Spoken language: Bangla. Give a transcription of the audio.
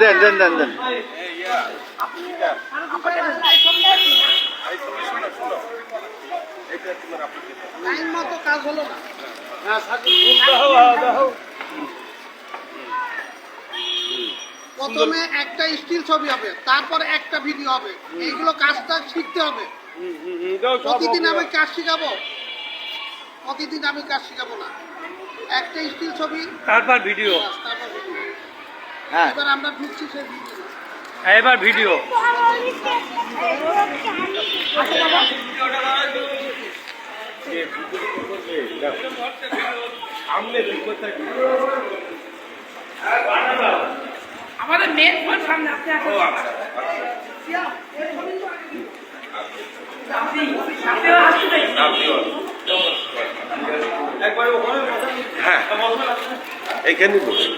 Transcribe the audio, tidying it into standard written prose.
দেন দেন দেন দেন। টাইম মতো কাজ হলো না। প্রথমে একটা স্টিল ছবি হবে, তারপর একটা ভিডিও হবে। এইগুলো কাজটা শিখতে হবে। প্রতিদিন আমি কাজ শিখাবো, প্রতিদিন আমি কাজ শিখাবো না। একটা স্টিল ছবি, তারপর ভিডিও। তারপর ভিডিও। হ্যাঁ এবার আমরা ঢুকছি সেই ভিডিও। এবার ভিডিও। আমাদের মেন পয়েন্ট সামনে আপনি আসুন। হ্যাঁ এইখানে বসুন।